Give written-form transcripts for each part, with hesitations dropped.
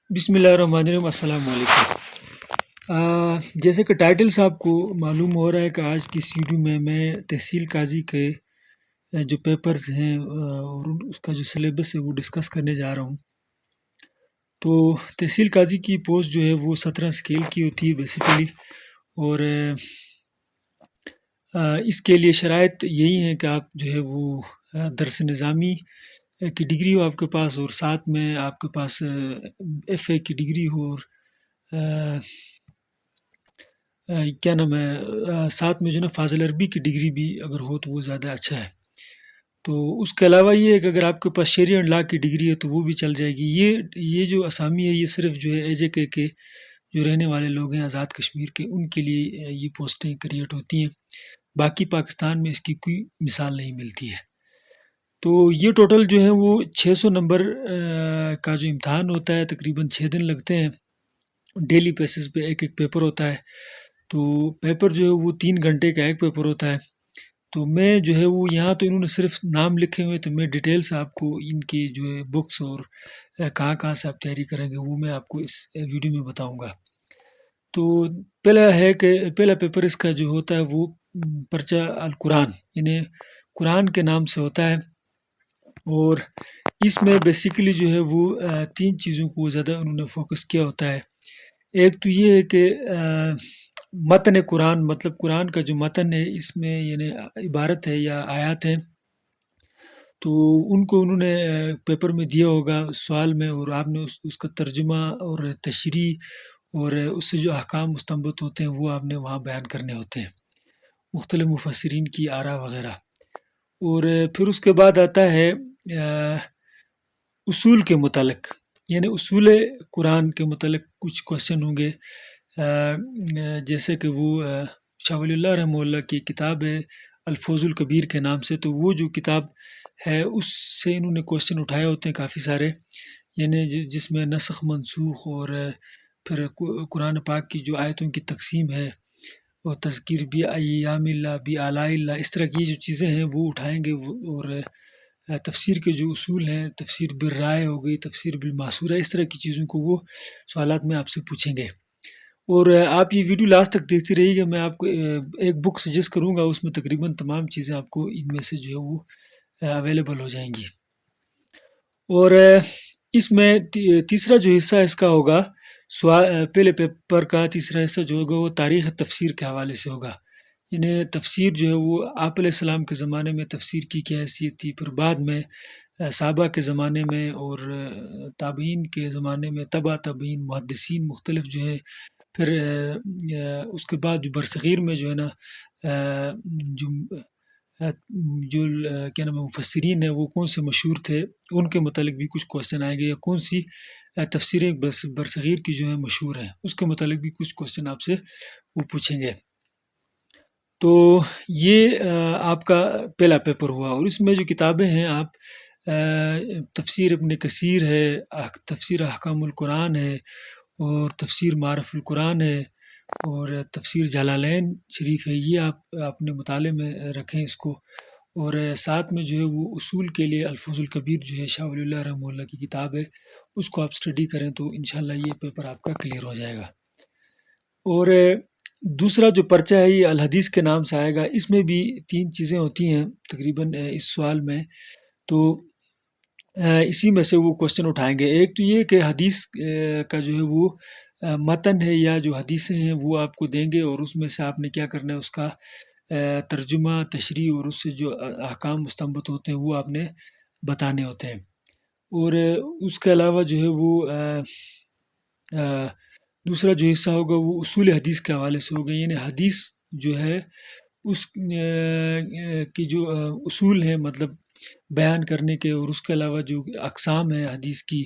بسم اللہ الرحمن الرحیم، السلام علیکم۔ جیسے کہ ٹائٹل سے آپ کو معلوم ہو رہا ہے کہ آج کی اس ویڈیو میں تحصیل قاضی کے جو پیپرز ہیں اور اس کا جو سلیبس ہے وہ ڈسکس کرنے جا رہا ہوں۔ تو تحصیل قاضی کی پوسٹ جو ہے وہ 17 اسکیل کی ہوتی ہے بیسیکلی، اور اس کے لیے شرائط یہی ہیں کہ آپ جو ہے وہ درس نظامی کی ڈگری ہو آپ کے پاس، اور ساتھ میں آپ کے پاس ایف اے کی ڈگری ہو، اور کیا نام ہے، ساتھ میں جو ہے نا فاضل عربی کی ڈگری بھی اگر ہو تو وہ زیادہ اچھا ہے۔ تو اس کے علاوہ یہ ہے کہ اگر آپ کے پاس شرعی اینڈ لا کی ڈگری ہے تو وہ بھی چل جائے گی۔ یہ جو اسامی ہے یہ صرف جو ہے ایج کے جو رہنے والے لوگ ہیں آزاد کشمیر کے، ان کے لیے یہ پوسٹیں کریٹ ہوتی ہیں، باقی پاکستان میں اس کی کوئی مثال نہیں ملتی ہے۔ تو یہ ٹوٹل جو ہے وہ 600 نمبر کا جو امتحان ہوتا ہے، تقریباً 6 دن لگتے ہیں، ڈیلی بیسس پہ ایک ایک پیپر ہوتا ہے۔ تو پیپر جو ہے وہ 3 گھنٹے کا ایک پیپر ہوتا ہے۔ تو میں جو ہے وہ یہاں تو انہوں نے صرف نام لکھے ہوئے، تو میں ڈیٹیل سے آپ کو ان کی جو ہے بکس اور کہاں کہاں سے آپ تیاری کریں گے وہ میں آپ کو اس ویڈیو میں بتاؤں گا۔ تو پہلا پیپر اس کا جو ہوتا ہے وہ پرچہ القرآن، یعنی قرآن کے نام سے ہوتا ہے، اور اس میں بیسیکلی جو ہے وہ 3 چیزوں کو زیادہ انہوں نے فوکس کیا ہوتا ہے۔ ایک تو یہ ہے کہ متن قرآن، مطلب قرآن کا جو متن ہے اس میں یعنی عبارت ہے یا آیات ہیں، تو ان کو انہوں نے پیپر میں دیا ہوگا سوال میں، اور آپ نے اس کا ترجمہ اور تشریح اور اس سے جو احکام مستنبط ہوتے ہیں وہ آپ نے وہاں بیان کرنے ہوتے ہیں، مختلف مفسرین کی آراء وغیرہ۔ اور پھر اس کے بعد آتا ہے اصول کے متعلق، یعنی اصول قرآن کے متعلق کچھ کوشچن ہوں گے، جیسے کہ وہ شاہ ولی اللہ رحمہ اللہ کی کتاب ہے الفوز الکبیر کے نام سے، تو وہ جو کتاب ہے اس سے انہوں نے کوشچن اٹھائے ہوتے ہیں کافی سارے، یعنی جس میں نسخ منسوخ اور پھر قرآن پاک کی جو آیتوں کی تقسیم ہے، اور تذکیر بھی ایام اللہ بھی آلاء اللہ، اس طرح کی جو چیزیں ہیں وہ اٹھائیں گے، اور تفسیر کے جو اصول ہیں، تفسیر بالرائے ہو گئی، تفسیر بالماسورہ، اس طرح کی چیزوں کو وہ سوالات میں آپ سے پوچھیں گے۔ اور آپ یہ ویڈیو لاسٹ تک دیکھتی رہیے گا، میں آپ کو ایک بک سجیسٹ کروں گا، اس میں تقریباً تمام چیزیں آپ کو ان میں سے جو ہے وہ اویلیبل ہو جائیں گی۔ اور اس میں تیسرا جو حصہ اس کا ہوگا، پہلے پیپر کا تیسرا حصہ جو ہوگا وہ تاریخ تفسیر کے حوالے سے ہوگا، یعنی تفسیر جو ہے وہ آپ علیہ السلام کے زمانے میں تفسیر کی کیا حیثیت تھی، پھر بعد میں صحابہ کے زمانے میں، اور تابعین کے زمانے میں، تبع تابعین، محدثین مختلف جو ہے، پھر اس کے بعد جو برصغیر میں جو ہے نا جو کیا نام ہے مفسرین ہیں وہ کون سے مشہور تھے، ان کے متعلق بھی کچھ کوشچن آئیں گے، یا کون سی تفسیریں برصغیر کی جو ہیں مشہور ہیں اس کے متعلق بھی کچھ کوشچن آپ سے وہ پوچھیں گے۔ تو یہ آپ کا پہلا پیپر ہوا، اور اس میں جو کتابیں ہیں آپ تفسیر ابن کثیر ہے، تفسیر احکام القرآن ہے، اور تفسیر معرف القرآن ہے، اور تفسیر جلالین شریف ہے، یہ آپ اپنے مطالعے میں رکھیں اس کو۔ اور ساتھ میں جو ہے وہ اصول کے لیے الفوز الکبیر جو ہے شاہ ولی اللہ رحمہ اللہ کی کتاب ہے، اس کو آپ اسٹڈی کریں تو انشاءاللہ یہ پیپر آپ کا کلیئر ہو جائے گا۔ اور دوسرا جو پرچہ ہے یہ الحدیث کے نام سے آئے گا، اس میں بھی 3 چیزیں ہوتی ہیں تقریباً اس سوال میں، تو اسی میں سے وہ کوشچن اٹھائیں گے۔ ایک تو یہ کہ حدیث کا جو ہے وہ متن ہے یا جو حدیثیں ہیں وہ آپ کو دیں گے، اور اس میں سے آپ نے کیا کرنا ہے، اس کا ترجمہ، تشریح، اور اس سے جو احکام مستنبط ہوتے ہیں وہ آپ نے بتانے ہوتے ہیں۔ اور اس کے علاوہ جو ہے وہ دوسرا جو حصہ ہوگا وہ اصول حدیث کے حوالے سے ہوگا، یعنی حدیث جو ہے اس کی جو اصول ہیں، مطلب بیان کرنے کے، اور اس کے علاوہ جو اقسام ہیں حدیث کی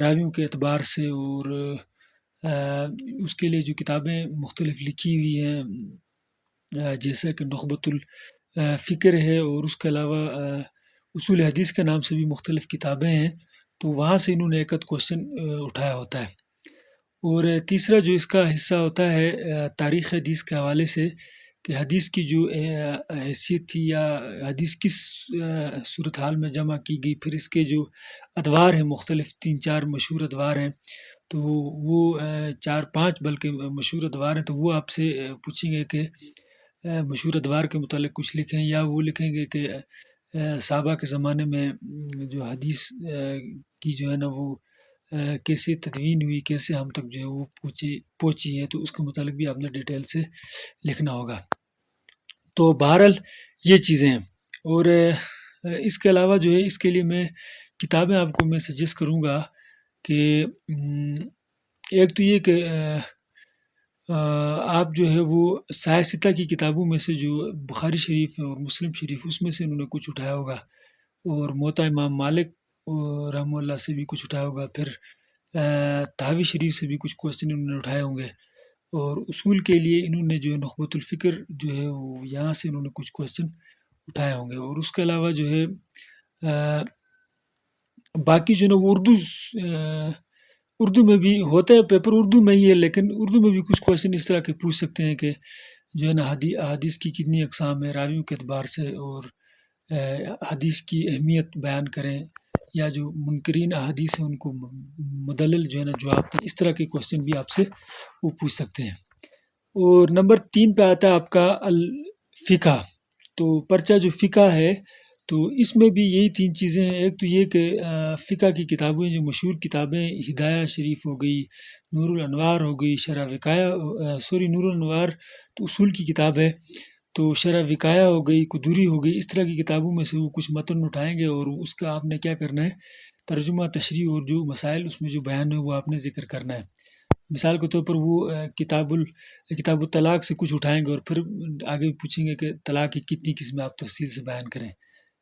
راویوں کے اعتبار سے، اور اس کے لیے جو کتابیں مختلف لکھی ہوئی ہیں، جیسا کہ نخبۃ الفکر ہے، اور اس کے علاوہ اصول حدیث کے نام سے بھی مختلف کتابیں ہیں، تو وہاں سے انہوں نے ایک کوشچن اٹھایا ہوتا ہے۔ اور تیسرا جو اس کا حصہ ہوتا ہے تاریخ حدیث کے حوالے سے، کہ حدیث کی جو حیثیت تھی، یا حدیث کس صورتحال میں جمع کی گئی، پھر اس کے جو ادوار ہیں مختلف 3-4 مشہور ادوار ہیں، تو وہ 4-5 بلکہ مشہور ادوار ہیں، تو وہ آپ سے پوچھیں گے کہ مشہور ادوار کے متعلق کچھ لکھیں، یا وہ لکھیں گے کہ صحابہ کے زمانے میں جو حدیث کی جو ہے نا وہ کیسے تدوین ہوئی، کیسے ہم تک جو ہے وہ پہنچی ہے، تو اس کے متعلق بھی آپ نے ڈیٹیل سے لکھنا ہوگا۔ تو بہرحال یہ چیزیں ہیں، اور اس کے علاوہ جو ہے اس کے لیے میں کتابیں آپ کو میں سجیسٹ کروں گا کہ ایک تو یہ کہ آپ جو ہے وہ سائے کی کتابوں میں سے جو بخاری شریف ہے اور مسلم شریف، اس میں سے انہوں نے کچھ اٹھایا ہوگا، اور موطا امام مالک رحمہ اللہ سے بھی کچھ اٹھایا ہوگا، پھر تحوی شریف سے بھی کچھ کوشچن انہوں نے اٹھائے ہوں گے، اور اصول کے لیے انہوں نے جو ہے نخبۃ الفکر جو ہے وہ یہاں سے انہوں نے کچھ کوشچن اٹھائے ہوں گے، اور اس کے علاوہ جو ہے باقی جو ہے نا وہ اردو میں بھی ہوتا ہے، پیپر اردو میں ہی ہے، لیکن اردو میں بھی کچھ کوشچن اس طرح کے پوچھ سکتے ہیں کہ جو ہے نا حدیث کی کتنی اقسام ہے راویوں کے اعتبار سے، اور حدیث کی اہمیت بیان کریں، یا جو منکرین احادیث ہیں ان کو مدلل جو ہے نا جواب دیں، اس طرح کے کوشچن بھی آپ سے وہ پوچھ سکتے ہیں۔ اور نمبر 3 پہ آتا ہے آپ کا الفقہ، تو پرچہ جو فقہ ہے تو اس میں بھی یہی 3 چیزیں ہیں۔ ایک تو یہ کہ فقہ کی کتابیں جو مشہور کتابیں، ہدایہ شریف ہو گئی، نور الانوار ہو گئی، شرح وقایہ، نور الانوار تو اصول کی کتاب ہے، تو شرح وقایہ ہو گئی، قدوری ہو گئی، اس طرح کی کتابوں میں سے وہ کچھ متن اٹھائیں گے، اور اس کا آپ نے کیا کرنا ہے، ترجمہ، تشریح اور جو مسائل اس میں جو بیان ہے وہ آپ نے ذکر کرنا ہے۔ مثال کے طور پر وہ کتاب الطلاق سے کچھ اٹھائیں گے، اور پھر آگے پوچھیں گے کہ طلاق کی کتنی قسمیں آپ تفصیل سے بیان کریں،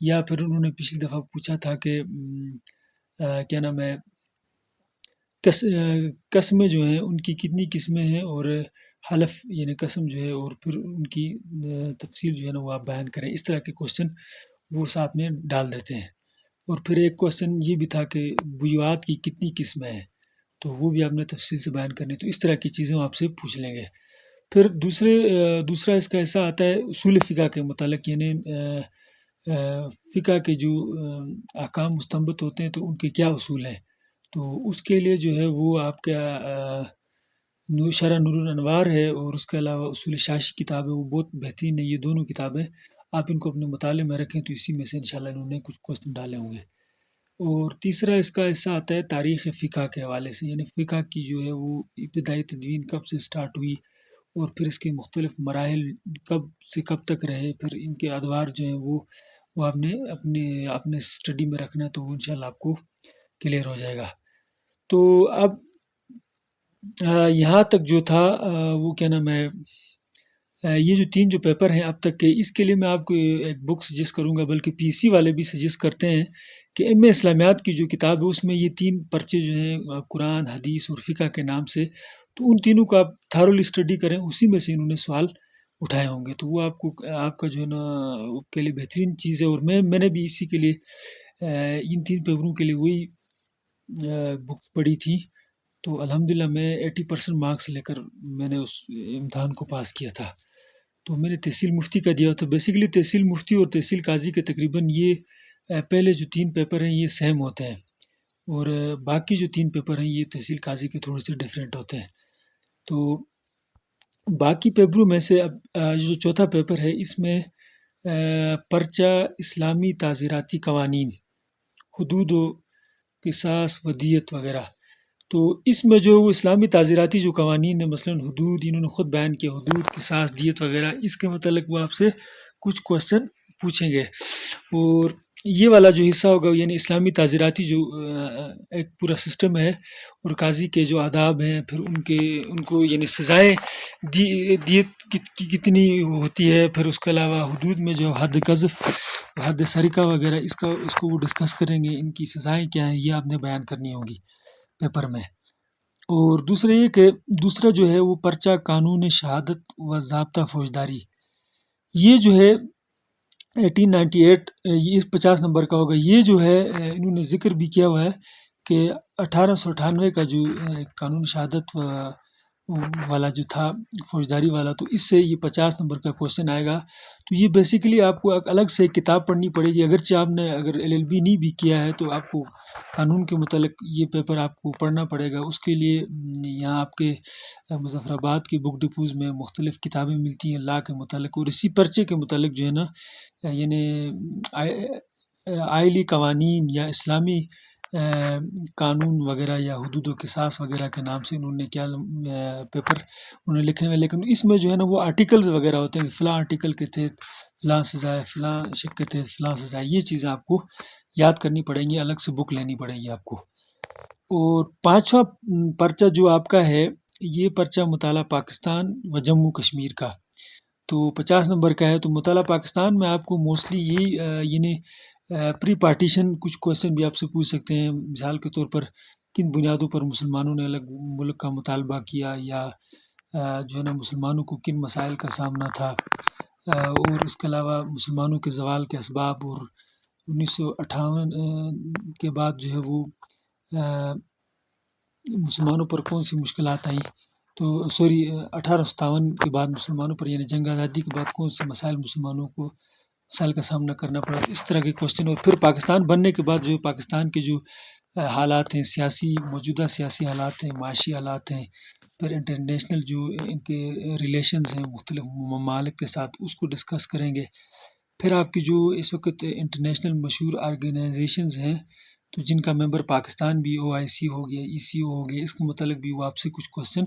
یا پھر انہوں نے پچھلی دفعہ پوچھا تھا کہ کیا نام ہے، قسمیں جو ہیں ان کی کتنی قسمیں ہیں، اور حلف یعنی قسم جو ہے، اور پھر ان کی تفصیل جو ہے نا وہ آپ بیان کریں، اس طرح کے کوشچن وہ ساتھ میں ڈال دیتے ہیں۔ اور پھر ایک کوشچن یہ بھی تھا کہ بیوات کی کتنی قسمیں ہیں، تو وہ بھی آپ نے تفصیل سے بیان کرنی، تو اس طرح کی چیزیں آپ سے پوچھ لیں گے۔ پھر دوسرا اس کا حصہ آتا ہے اصول فقہ کے متعلق، یعنی فقہ کے جو احکام مستنبط ہوتے ہیں تو ان کے کیا اصول ہیں، تو اس کے لیے جو ہے وہ آپ کا شرح نور الانوار ہے، اور اس کے علاوہ اصول شاشی کتاب ہے، وہ بہت بہترین ہے۔ یہ دونوں کتابیں آپ ان کو اپنے مطالعے میں رکھیں، تو اسی میں سے انشاءاللہ انہوں نے کچھ کوشچن ڈالے ہوں گے۔ اور تیسرا اس کا حصہ آتا ہے تاریخ فقہ کے حوالے سے، یعنی فقہ کی جو ہے وہ ابتدائی تدوین کب سے سٹارٹ ہوئی، اور پھر اس کے مختلف مراحل کب سے کب تک رہے، پھر ان کے ادوار جو ہیں وہ آپ نے اپنے اسٹڈی میں رکھنا ہے، تو وہ انشاءاللہ آپ کو کلیئر ہو جائے گا۔ تو اب یہاں تک جو تھا وہ کیا نام ہے، یہ جو 3 جو پیپر ہیں اب تک کے، اس کے لیے میں آپ کو ایک بک سجیسٹ کروں گا، بلکہ پی سی والے بھی سجیسٹ کرتے ہیں کہ ایم اسلامیات کی جو کتاب ہے اس میں یہ 3 پرچے جو ہیں قرآن، حدیث اور فقہ کے نام سے، تو ان تینوں کو آپ تھارلی اسٹڈی کریں، اسی میں سے انہوں نے سوال اٹھائے ہوں گے، تو وہ آپ کا جو ہے نا کے لیے بہترین چیز ہے۔ اور میں نے بھی اسی کے لیے ان 3 پیپروں کے لیے وہی بکس پڑھی تھی، تو الحمدللہ میں 80% مارکس لے کر میں نے اس امتحان کو پاس کیا تھا۔ تو میں نے تحصیل مفتی کا دیا تھا، بیسیکلی تحصیل مفتی اور تحصیل قاضی کے تقریباً یہ پہلے جو 3 پیپر ہیں یہ سیم ہوتے ہیں، اور باقی جو 3 پیپر ہیں یہ تحصیل قاضی کے تھوڑے سے ڈیفرنٹ ہوتے ہیں۔ تو باقی پیپروں میں سے اب جو چوتھا پیپر ہے اس میں پرچہ اسلامی تعزیراتی قوانین، حدود و قصاص و دیت وغیرہ، تو اس میں جو اسلامی تعزیراتی جو قوانین ہیں، مثلا حدود، انہوں نے خود بیان کیا، حدود، قصاص، دیت وغیرہ، اس کے متعلق وہ آپ سے کچھ کوشچن پوچھیں گے۔ اور یہ والا جو حصہ ہوگا یعنی اسلامی تعزیراتی جو ایک پورا سسٹم ہے، اور قاضی کے جو آداب ہیں، پھر ان کو یعنی سزائیں دیت کی کتنی ہوتی ہے، پھر اس کے علاوہ حدود میں جو حد قذف، حد سرقہ وغیرہ، اس کو وہ ڈسکس کریں گے، ان کی سزائیں کیا ہیں، یہ آپ نے بیان کرنی ہوگی پیپر میں۔ اور دوسرا جو ہے وہ پرچہ قانون شہادت و ضابطہ فوجداری، یہ جو ہے 1898، یہ 50 نمبر کا ہوگا۔ یہ جو ہے انہوں نے ذکر بھی کیا ہوا ہے کہ 1898 کا جو قانون شہادت و والا جو تھا فوجداری والا، تو اس سے یہ 50 نمبر کا کوشچن آئے گا۔ تو یہ بیسیکلی آپ کو الگ سے ایک کتاب پڑھنی پڑے گی، اگرچہ آپ نے اگر LLB نہیں بھی کیا ہے تو آپ کو قانون کے متعلق یہ پیپر آپ کو پڑھنا پڑے گا۔ اس کے لیے یہاں آپ کے مظفر آباد کے بک ڈپوز میں مختلف کتابیں ملتی ہیں لا کے متعلق، اور اسی پرچے کے متعلق جو ہے نا یعنی آئلی قوانین یا اسلامی قانون وغیرہ یا حدود و قصاص وغیرہ کے نام سے انہوں نے کیا پیپر انہوں نے لکھے ہوئے، لیکن اس میں جو ہے نا وہ آرٹیکلز وغیرہ ہوتے ہیں کہ فلاں آرٹیکل کے تحت فلاں سزا ہے، فلاں شک کے تحت فلاں سزا ہے، یہ چیزیں آپ کو یاد کرنی پڑیں گی، الگ سے بک لینی پڑے گی آپ کو۔ اور 5واں پرچہ جو آپ کا ہے، یہ پرچہ مطالعہ پاکستان و جموں کشمیر کا، تو 50 نمبر کا ہے۔ تو مطالعہ پاکستان میں آپ کو موسٹلی یہی یعنی پری پارٹیشن کچھ کوشچن بھی آپ سے پوچھ سکتے ہیں، مثال کے طور پر کن بنیادوں پر مسلمانوں نے الگ ملک کا مطالبہ کیا، یا جو ہے نا مسلمانوں کو کن مسائل کا سامنا تھا، اور اس کے علاوہ مسلمانوں کے زوال کے اسباب، اور 1958 کے بعد جو ہے وہ مسلمانوں پر کون سی مشکلات آئیں، تو 1857 کے بعد مسلمانوں پر یعنی جنگ آزادی کے بعد کون سے مسائل مسلمانوں کو مسائل کا سامنا کرنا پڑا، اس طرح کے کوشچن۔ اور پھر پاکستان بننے کے بعد جو پاکستان کے جو حالات ہیں، سیاسی موجودہ سیاسی حالات ہیں، معاشی حالات ہیں، پھر انٹرنیشنل جو ان کے ریلیشنز ہیں مختلف ممالک کے ساتھ، اس کو ڈسکس کریں گے۔ پھر آپ کی جو اس وقت انٹرنیشنل مشہور آرگنائزیشنز ہیں، تو جن کا ممبر پاکستان بھی OIC ہو گیا، ECO ہو گیا، اس کے متعلق بھی وہ آپ سے کچھ کوشچن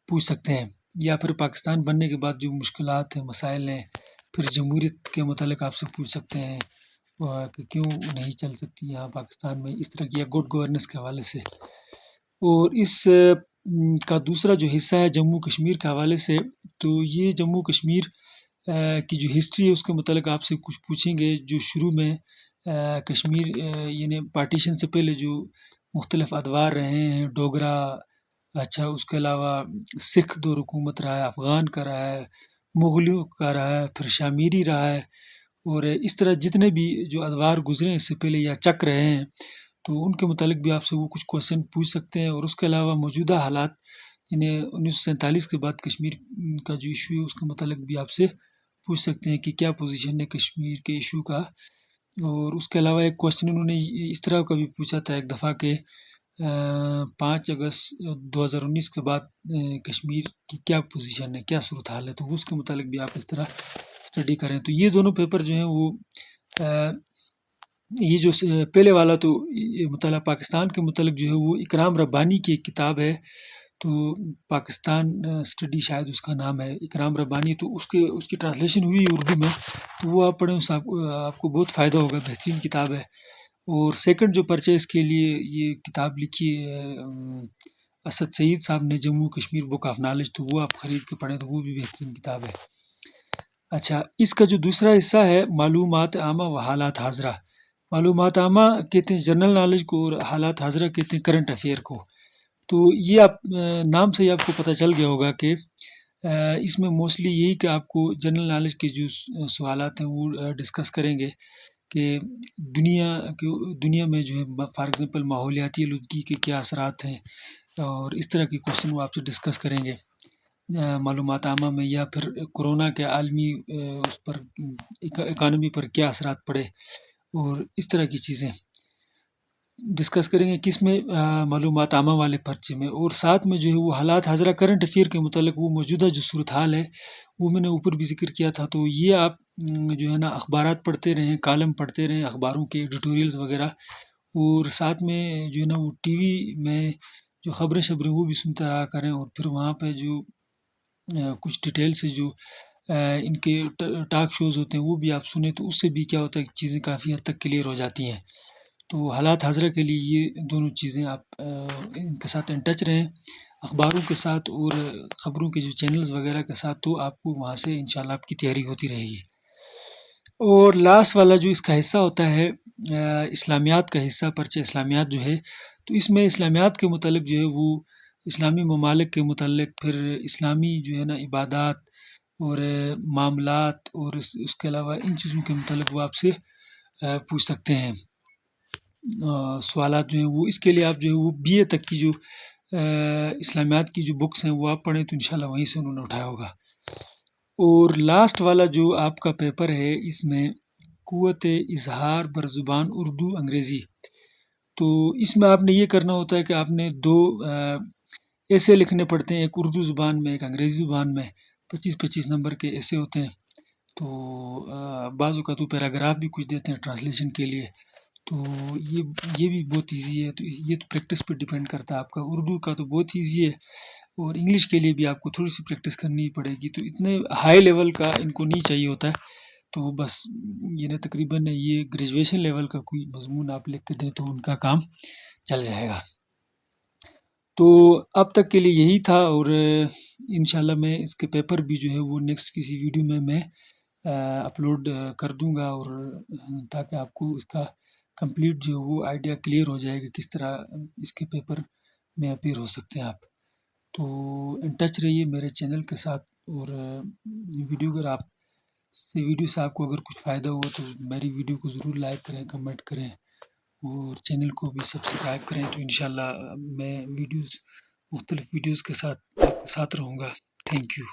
پوچھ سکتے ہیں۔ یا پھر پاکستان بننے کے بعد جو مشکلات ہیں، مسائل ہیں، پھر جمہوریت کے متعلق آپ سے پوچھ سکتے ہیں کہ کیوں نہیں چل سکتی یہاں پاکستان میں، اس طرح کی، یا گڈ گورننس کے حوالے سے۔ اور اس کا دوسرا جو حصہ ہے جموں کشمیر کے حوالے سے، تو یہ جموں کشمیر کی جو ہسٹری ہے اس کے متعلق آپ سے کچھ پوچھیں گے، جو شروع میں کشمیر یعنی پارٹیشن سے پہلے جو مختلف ادوار رہے ہیں، ڈوگرا، اچھا اس کے علاوہ سکھ دور حکومت رہا ہے، افغان کا رہا ہے، مغلوں کا رہا ہے، پھر شامیری رہا ہے، اور اس طرح جتنے بھی جو ادوار گزرے اس سے پہلے یا چک رہے ہیں، تو ان کے متعلق بھی آپ سے وہ کچھ کوشچن پوچھ سکتے ہیں۔ اور اس کے علاوہ موجودہ حالات یعنی 1947 کے بعد کشمیر کا جو ایشو ہے اس کے متعلق بھی آپ سے پوچھ سکتے ہیں کہ کیا پوزیشن ہے کشمیر کے ایشو کا۔ اور اس کے علاوہ ایک کوشچن انہوں نے اس طرح کا بھی پوچھا تھا ایک دفعہ کہ 5 اگست 2019 کے بعد کشمیر کی کیا پوزیشن ہے، کیا صورتحال ہے، تو اس کے متعلق بھی آپ اس طرح اسٹڈی کریں۔ تو یہ دونوں پیپر جو ہیں وہ یہ جو پہلے والا تو مطالعہ پاکستان کے متعلق جو ہے وہ اکرام ربانی کی ایک کتاب ہے، تو پاکستان اسٹڈی شاید اس کا نام ہے، اکرام ربانی، تو اس کی ٹرانسلیشن ہوئی اردو میں، تو وہ آپ پڑھیں، اس آپ کو بہت فائدہ ہوگا، بہترین کتاب ہے۔ اور سیکنڈ جو پرچیز کے لیے یہ کتاب لکھی ہے اسد سعید صاحب نے، Jammu Kashmir book of knowledge, تو وہ آپ خرید کے پڑھیں، تو وہ بھی بہترین کتاب ہے۔ اچھا، اس کا جو دوسرا حصہ ہے معلومات عامہ و حالات حاضرہ، معلومات عامہ کہتے ہیں جنرل نالج کو، اور حالات حاضرہ کہتے ہیں کرنٹ افیئر کو۔ تو یہ آپ نام سے ہی آپ کو پتہ چل گیا ہوگا کہ اس میں موسٹلی یہی کہ آپ کو جنرل نالج کے جو سوالات ہیں وہ ڈسکس کریں گے کہ دنیا میں جو ہے فار ایگزامپل ماحولیاتی آلودگی کے کیا اثرات ہیں، اور اس طرح کے کوشچن وہ آپ سے ڈسکس کریں گے معلومات عامہ میں۔ یا پھر کرونا کے عالمی اس پر اکانومی پر کیا اثرات پڑے، اور اس طرح کی چیزیں ڈسکس کریں گے کس میں، معلومات عامہ والے پرچے میں۔ اور ساتھ میں جو ہے وہ حالات حاضرہ کرنٹ افیئر کے متعلق وہ موجودہ جو صورتحال ہے وہ میں نے اوپر بھی ذکر کیا تھا، تو یہ آپ جو ہے نا اخبارات پڑھتے رہیں، کالم پڑھتے رہیں، اخباروں کے ایڈیٹوریلز وغیرہ، اور ساتھ میں جو ہے نا وہ ٹی وی میں جو خبریں وہ بھی سنتے رہا کریں، اور پھر وہاں پہ جو کچھ ڈیٹیل سے جو ان کے ٹاک شوز ہوتے ہیں وہ بھی آپ سنیں، تو اس سے بھی کیا ہوتا ہے کہ چیزیں کافی حد تک کلیئر ہو جاتی ہیں۔ تو حالات حاضرہ کے لیے یہ دونوں چیزیں آپ ان کے ساتھ ان ٹچ رہیں، اخباروں کے ساتھ اور خبروں کے جو چینلز وغیرہ کے ساتھ، تو آپ کو وہاں سے انشاءاللہ آپ کی تیاری ہوتی رہے گی۔ اور لاسٹ والا جو اس کا حصہ ہوتا ہے اسلامیات کا حصہ، پرچہ اسلامیات جو ہے، تو اس میں اسلامیات کے متعلق جو ہے وہ اسلامی ممالک کے متعلق، پھر اسلامی جو ہے نا عبادات اور معاملات، اور اس کے علاوہ ان چیزوں کے متعلق وہ آپ سے پوچھ سکتے ہیں سوالات جو ہیں وہ۔ اس کے لیے آپ جو ہے وہ BA تک کی جو اسلامیات کی جو بکس ہیں وہ آپ پڑھیں تو انشاءاللہ وہیں سے انہوں نے اٹھایا ہوگا۔ اور لاسٹ والا جو آپ کا پیپر ہے اس میں قوت اظہار بر زبان اردو انگریزی، تو اس میں آپ نے یہ کرنا ہوتا ہے کہ آپ نے 2 ایسے لکھنے پڑتے ہیں، ایک اردو زبان میں ایک انگریزی زبان میں، 25 نمبر کے ایسے ہوتے ہیں۔ تو بعض اوقات وہ پیراگراف بھی کچھ دیتے ہیں ٹرانسلیشن کے لیے، تو یہ بھی بہت ایزی ہے۔ تو یہ تو پریکٹس پہ ڈیپینڈ کرتا ہے آپ کا۔ اردو کا تو بہت ایزی ہے، اور انگلش کے لیے بھی آپ کو تھوڑی سی پریکٹس کرنی پڑے گی، تو اتنے ہائی لیول کا ان کو نہیں چاہیے ہوتا ہے۔ تو بس یہ تقریباً یہ گریجویشن لیول کا کوئی مضمون آپ لکھ کے دیں تو ان کا کام چل جائے گا۔ تو اب تک کے لیے یہی تھا، اور انشاءاللہ میں اس کے پیپر بھی جو ہے وہ نیکسٹ کسی ویڈیو میں اپلوڈ کر دوں گا، اور تاکہ آپ کو اس کا کمپلیٹ جو وہ آئیڈیا کلیئر ہو جائے گا کس طرح اس کے پیپر میں اپیئر ہو سکتے ہیں آپ۔ تو ان ٹچ رہیے میرے چینل کے ساتھ، اور ویڈیو سے آپ کو اگر کچھ فائدہ ہوا تو میری ویڈیو کو ضرور لائک کریں، کمنٹ کریں، اور چینل کو بھی سبسکرائب کریں، تو انشاءاللہ میں مختلف ویڈیوز کے ساتھ آپ کے ساتھ رہوں گا۔ Thank you.